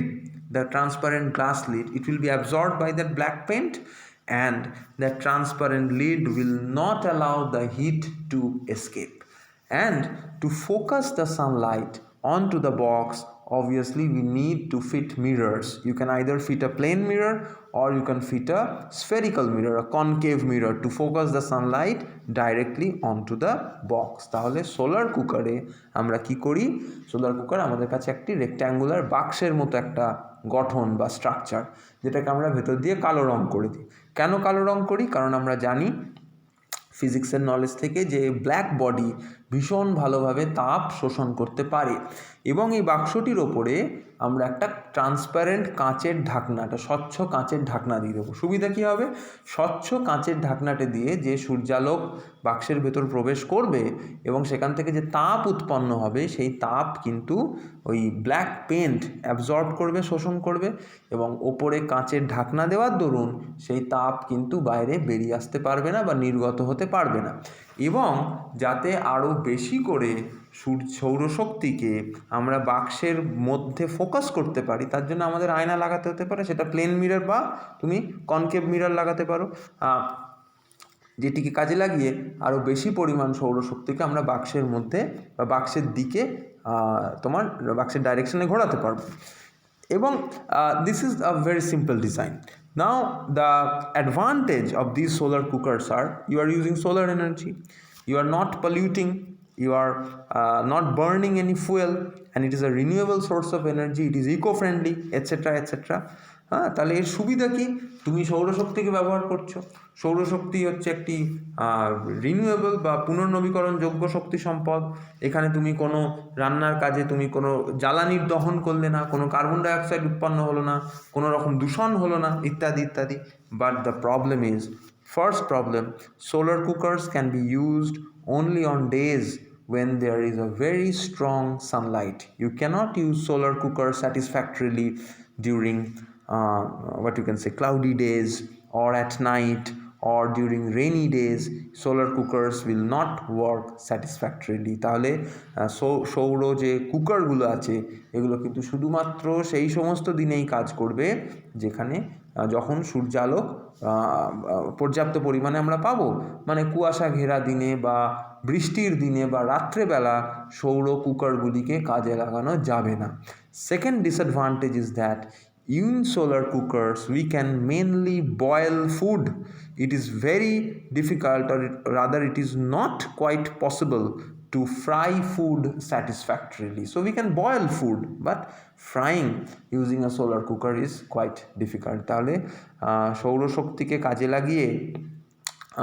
Speaker 1: the transparent glass lid, it will be absorbed by that black paint, and that transparent lid will not allow the heat to escape. And to focus the sunlight onto the box, obviously we need to fit mirrors. You can either fit a plane mirror or you can fit a spherical mirror, a concave mirror, to focus the sunlight directly onto the box. তাহলে solar কুকারে আমরা কি করি? Solar cooker আমাদের কাছে একটি rectangular বাক্সের মতো একটা গঠন বা স্ট্রাকচার, যেটাকে আমরা ভেতর দিয়ে কালো রং করে দিই। কেন কালো রং করি? কারণ আমরা জানি ফিজিক্সের নলেজ থেকে যে ব্ল্যাক বডি ভীষণ ভালোভাবে তাপ শোষণ করতে পারে, এবং এই বাক্সটির ওপরে আমরা একটা ট্রান্সপারেন্ট কাঁচের ঢাকনা, একটা স্বচ্ছ কাঁচের ঢাকনা দিয়ে দেবো। সুবিধা কী হবে? স্বচ্ছ কাঁচের ঢাকনাটা দিয়ে যে সূর্যালোক বাক্সের ভেতর প্রবেশ করবে এবং সেখান থেকে যে তাপ উৎপন্ন হবে সেই তাপ কিন্তু ওই ব্ল্যাক পেন্ট অ্যাবজর্ব করবে, শোষণ করবে, এবং ওপরে কাঁচের ঢাকনা দেওয়ার দরুন সেই তাপ কিন্তু বাইরে বেরিয়ে আসতে পারবে না বা নির্গত হতে পারবে না। এবং যাতে আরও বেশি করে সৌরশক্তিকে আমরা বাক্সের মধ্যে ফোকাস করতে পারি, তার জন্য আমাদের আয়না লাগাতে হতে পারে, সেটা প্লেন মিরর বা তুমি কনকেভ মিরর লাগাতে পারো। যেটিকে কাজে লাগিয়ে আরও বেশি পরিমাণ সৌরশক্তিকে আমরা বাক্সের মধ্যে বা বাক্সের দিকে তোমার বাক্সের ডাইরেকশনে ঘোরাতে পারবো। এবং this is a very simple design. Now the advantage of these solar cookers are you are using solar energy, you are not polluting, you are not burning any fuel, and it is a renewable source of energy, it is eco-friendly, etc. etc. হ্যাঁ, তাহলে এর সুবিধা কি? তুমি সৌরশক্তিকে ব্যবহার করছো। সৌরশক্তি হচ্ছে একটি রিনিউয়েবল বা পুনর্নবীকরণযোগ্য শক্তি সম্পদ। এখানে তুমি কোনো রান্নার কাজে তুমি কোনো জ্বালানির দহন করলে না, কোনো কার্বন ডাইঅক্সাইড উৎপন্ন হলো না, কোনো রকম দূষণ হলো না, ইত্যাদি ইত্যাদি। But the problem is, first problem, solar cookers can be used only on days when there is a very strong sunlight. You cannot use solar cookers satisfactorily during what you can say cloudy days or at night or during rainy days. Solar cookers will not work satisfactorily. তাহলে সৌর যে কুকারগুলো আছে এগুলো কিন্তু শুধুমাত্র সেই সমস্ত দিনেই কাজ করবে যেখানে যখন সূর্যালোক পর্যাপ্ত পরিমাণে আমরা পাবো। মানে কুয়াশা ঘেরা দিনে বা বৃষ্টির দিনে বা রাত্রেবেলা সৌর কুকারগুলিকে কাজে লাগানো যাবে না। Second disadvantage is that in solar cookers we can mainly boil food. It is very difficult, or rather it is not quite possible to fry food satisfactorily. So we can boil food, but frying using a solar cooker is quite difficult. তাহলে সৌরশক্তিকে কাজে লাগিয়ে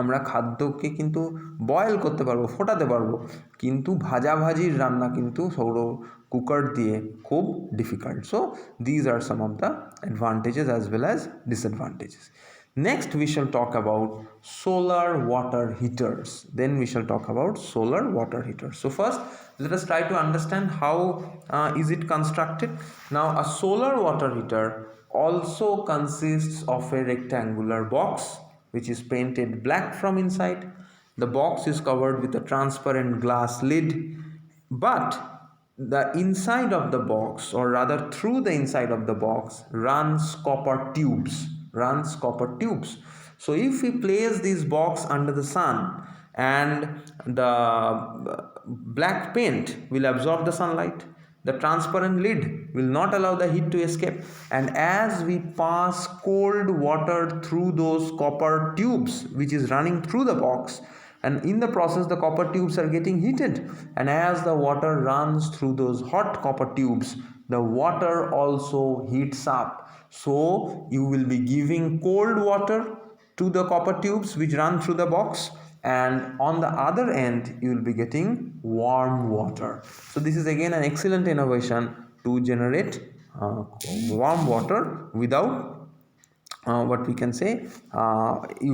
Speaker 1: আমরা খাদ্যকে কিন্তু boil করতে পারবো, ফোটাতে পারবো, কিন্তু ভাজাভাজির রান্না কিন্তু সৌর কুকার দিয়ে খুব difficult. So these R some of the advantages as well as disadvantages. Next we shall talk about solar water heaters. Then we shall talk about solar water heaters. So first let us try to understand how is it constructed. Now a solar water heater also consists of a rectangular box which is painted black from inside. The box is covered with a transparent glass lid, but the inside of the box, or rather through the inside of the box, runs copper tubes. So if we place this box under the sun and the black paint will absorb the sunlight, the transparent lid will not allow the heat to escape, and as we pass cold water through those copper tubes which is running through the box, and in the process the copper tubes are getting heated, and as the water runs through those hot copper tubes, the water also heats up. So you will be giving cold water to the copper tubes which run through the box, and on the other end you will be getting warm water. So this is again an excellent innovation to generate warm water without what we can say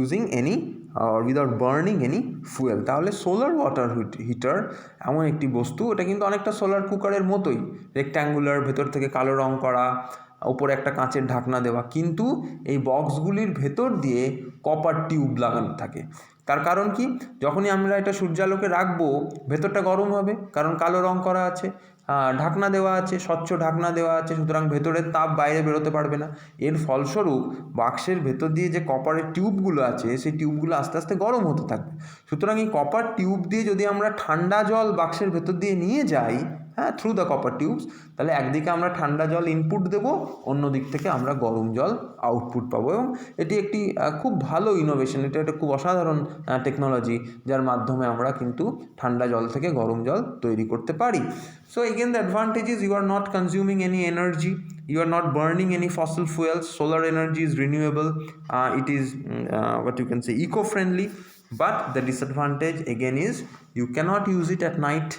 Speaker 1: using any or without burning any fuel. তাহলে solar water heater এমন একটি বস্তু, এটা কিন্তু অনেকটা solar কুকারের মতোই, rectangular, ভেতর থেকে কালো রং করা, উপরে একটা কাঁচের ঢাকনা দেওয়া, কিন্তু এই বক্সগুলির ভেতর দিয়ে কপার টিউব লাগানো থাকে। তার কারণ কি, যখনই আমরা এটা সূর্যালোকে রাখবো ভেতরটা গরম হবে, কারণ কালো রং করা আছে, ঢাকনা দেওয়া আছে, স্বচ্ছ ঢাকনা দেওয়া আছে, সুতরাং ভেতরের তাপ বাইরে বেরোতে পারবে না। এর ফলস্বরূপ বাক্সের ভেতর দিয়ে যে কপারের টিউবগুলো আছে সেই টিউবগুলো আস্তে আস্তে গরম হতে থাকবে। সুতরাং এই কপার টিউব দিয়ে যদি আমরা ঠান্ডা জল বাক্সের ভেতর দিয়ে নিয়ে যাই, হ্যাঁ, থ্রু দ্য কপার টিউবস, তাহলে একদিকে আমরা ঠান্ডা জল ইনপুট দেবো, অন্য দিক থেকে আমরা গরম জল আউটপুট পাবো। এবং এটি একটি খুব ভালো ইনোভেশন, এটা একটা খুব অসাধারণ টেকনোলজি, যার মাধ্যমে আমরা কিন্তু ঠান্ডা জল থেকে গরম জল তৈরি করতে পারি। So again the advantage is you are not consuming any energy, you are not burning any fossil fuels, solar energy is renewable, it is what you can say eco-friendly. But the disadvantage again is you cannot use it at night,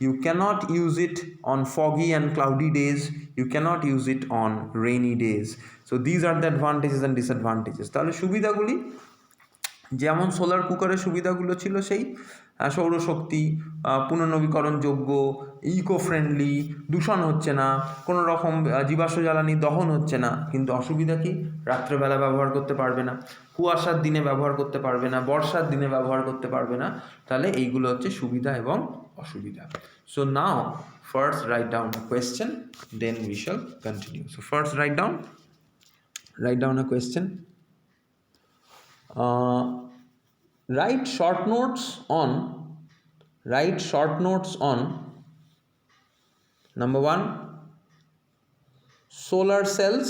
Speaker 1: you cannot use it on foggy and cloudy days, you cannot use it on rainy days. So these are the advantages and disadvantages. তাহলে সুবিধাগুলি যেমন solar কুকারের সুবিধাগুলো ছিল সেই সৌরশক্তি, পুনর্নবীকরণযোগ্য, eco friendly, দূষণ হচ্ছে না, কোনো রকম জীবাশ্ম জ্বালানি দহন হচ্ছে না। কিন্তু অসুবিধা কি, রাত্রেবেলা ব্যবহার করতে পারবে না, কুয়াশার দিনে ব্যবহার করতে পারবে না, বর্ষার দিনে ব্যবহার করতে পারবে না। তাহলে এইগুলো হচ্ছে সুবিধা এবং অসুবিধা। So now first write down a question, then we shall continue. So first write down a question. write short notes on number 1 solar cells,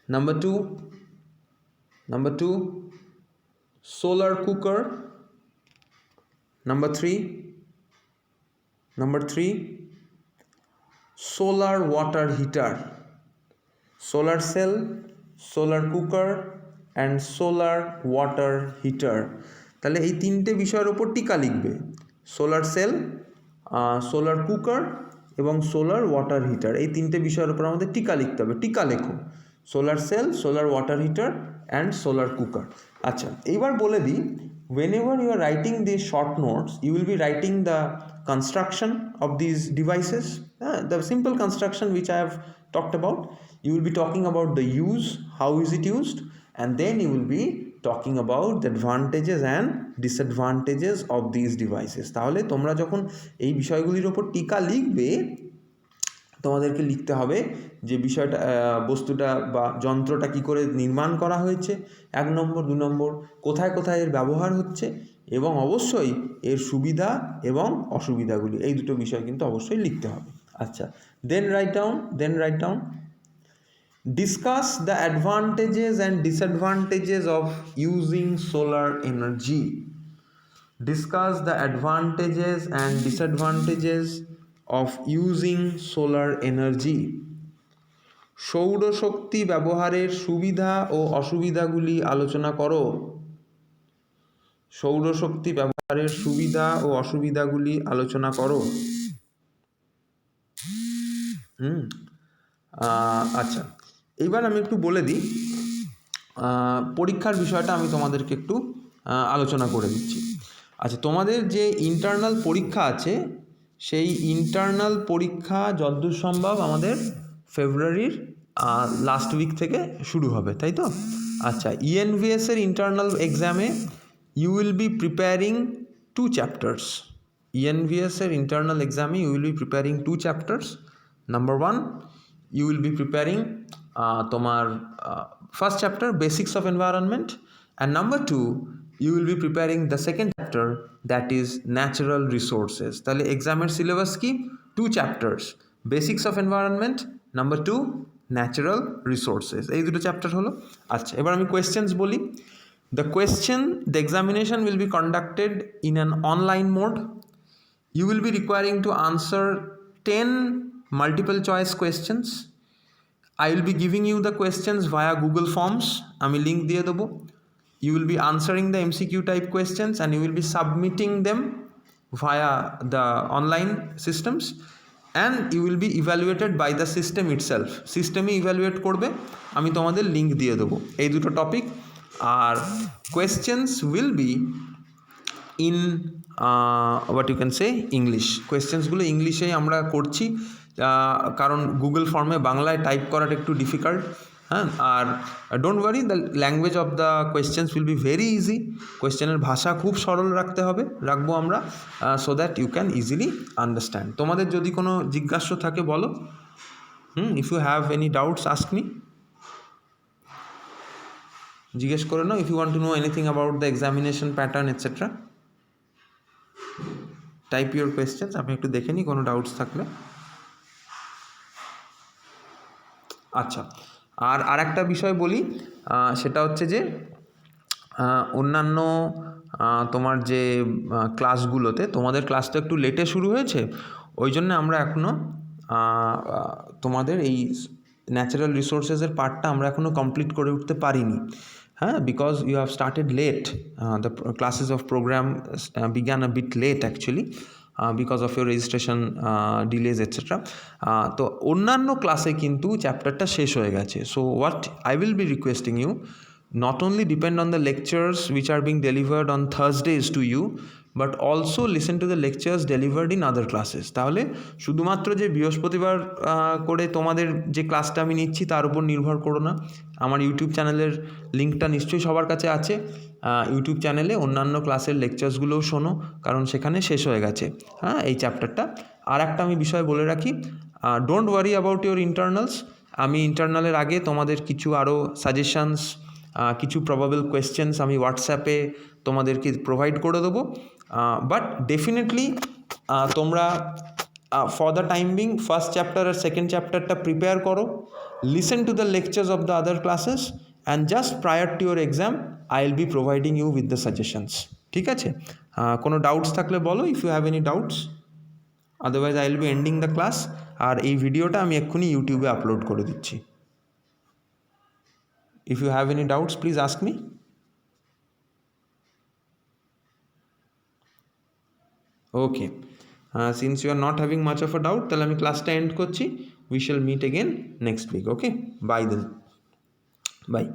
Speaker 1: number 2 solar cooker, number 3 solar water heater, solar cell, solar cooker and solar water heater। তাহলে এই তিনটে বিষয়ের উপর টিকা লিখবে, solar cell, solar cooker এবং solar water heater, এই তিনটে বিষয়ের উপর আমাদের টিকা লিখতে হবে। টিকা লেখো, solar cell, solar water heater and solar cooker. আচ্ছা, এইবার বলে দিই, whenever you are writing these short notes you will be writing the construction of these devices, the simple construction which I have talked about. You will be talking about the use, how is it used, and then you will be talking about the advantages and disadvantages of these devices। তাহলে তোমরা যখন এই বিষয়গুলির উপর টিকা লিখবে তোমাদেরকে লিখতে হবে যে বিষয়টা, বস্তুটা বা যন্ত্রটা কি করে নির্মাণ করা হয়েছে, 1 নম্বর, 2 নম্বর কোথায় কোথায় এর ব্যবহার হচ্ছে, এবং অবশ্যই এর সুবিধা এবং অসুবিধাগুলি, এই দুটো বিষয় কিন্তু অবশ্যই লিখতে হবে। আচ্ছা, then write down discuss the advantages and disadvantages of using solar energy, discuss the advantages and disadvantages of using solar energy, সৌরশক্তি ব্যবহারের সুবিধা ও অসুবিধাগুলি আলোচনা করো, সৌরশক্তি ব্যবহারের সুবিধা ও অসুবিধাগুলি আলোচনা করো। আচ্ছা, এইবার আমি একটু বলে দিই, পরীক্ষার বিষয়টা আমি তোমাদেরকে একটু আলোচনা করে দিচ্ছি। আচ্ছা, তোমাদের যে ইন্টারনাল পরীক্ষা আছে সেই ইন্টারনাল পরীক্ষা যতদূর সম্ভব আমাদের ফেব্রুয়ারির লাস্ট উইক থেকে শুরু হবে, তাই তো? আচ্ছা, ENVS এর ইন্টারনাল এক্সামে you will be preparing 2 chapters. ENVS এর ইন্টারনাল এক্সামে you will be preparing 2 chapters. Number 1 you will be preparing তোমার first chapter basics of environment, and number 2 you will be preparing the second chapter that is natural resources। তাহলে এক্সামের syllabus কি? 2 chapters, basics of environment, number 2 natural resources, এই দুটো chapter হলো। আচ্ছা, এবার আমি কোয়েশ্চেন্স বলি। the examination will be conducted in an online mode. You will be requiring to answer 10 multiple choice questions. I will be giving you the questions via Google Forms, আমি link দিয়ে দেবো। You will be answering the MCQ type questions and you will be submitting them via the online systems, and you will be evaluated by the system itself, সিস্টেমই evaluate করবে, আমি তোমাদের link দিয়ে দেবো। এই দুটো টপিক, আর questions will be in what you can say English, কোয়েশ্চেন্সগুলো ইংলিশেই আমরা করছি, কারণ গুগল ফর্মে বাংলায় টাইপ করাটা একটু ডিফিকাল্ট। হ্যাঁ, আর don't worry, the language of the questions will be very easy. কোয়েশ্চেনের ভাষা খুব সরল রাখবো আমরা, so that you can easily understand. তোমাদের যদি কোনো জিজ্ঞাস্য থাকে বলো, if you have any doubts ask me, জিজ্ঞেস করে নাও। If you want to know anything about the examination pattern etcetera, type your questions. আমি একটু দেখে নিই কোনো ডাউটস থাকলে। আচ্ছা, আর একটা বিষয় বলি, সেটা হচ্ছে যে অন্যান্য তোমার যে ক্লাসগুলোতে, তোমাদের ক্লাস তো একটু লেটে শুরু হয়েছে, ওই জন্য আমরা এখনও তোমাদের এই ন্যাচারাল রিসোর্সেসের পার্টটা আমরা এখনও কমপ্লিট করে উঠতে পারিনি। হ্যাঁ, because you have started late, the classes of program বিজ্ঞান a bit late actually, because of your registration delays etcetera. তো অন্যান্য ক্লাসে কিন্তু চ্যাপ্টারটা শেষ হয়ে গেছে। So what I will be requesting you, not only depend on the lectures which are being delivered on Thursdays to you, but also listen to the lectures delivered in other classes। তাহলে শুধুমাত্র যে বৃহস্পতিবার করে তোমাদের যে ক্লাসটা আমি নিচ্ছি তার উপর নির্ভর করো না। আমার ইউটিউব চ্যানেলের লিঙ্কটা নিশ্চয়ই সবার কাছে আছে। ইউটিউব চ্যানেলে অন্যান্য ক্লাসের লেকচার্সগুলোও শোনো, কারণ সেখানে শেষ হয়ে গেছে হ্যাঁ এই চ্যাপ্টারটা। আর একটা আমি বিষয় বলে রাখি, ডোন্ট ওয়ারি অ্যাবাউট ইউর ইন্টারনালস। আমি ইন্টারনালের আগে তোমাদের কিছু আরও সাজেশনস কিছু প্রবাবল কোয়েশ্চেন্স আমি হোয়াটসঅ্যাপে তোমাদেরকে প্রোভাইড করে দেবো, বাট ডেফিনেটলি তোমরা for the time being first chapter আর সেকেন্ড চ্যাপ্টারটা প্রিপেয়ার করো, listen to the lectures of the other classes, and just prior to your exam I will be providing you with the suggestions. ঠিক আছে? কোনো doubts থাকলে বলো, if you have any doubts, otherwise I will be ending the class. আর এই ভিডিওটা আমি এক্ষুনি ইউটিউবে আপলোড করে দিচ্ছি। If you have any doubts, please ask me. Okay. Since you are not having much of a doubt, তাহলে আমি ক্লাসটা এন্ড করছি। We shall meet again next week. Okay? Bye then. Bye.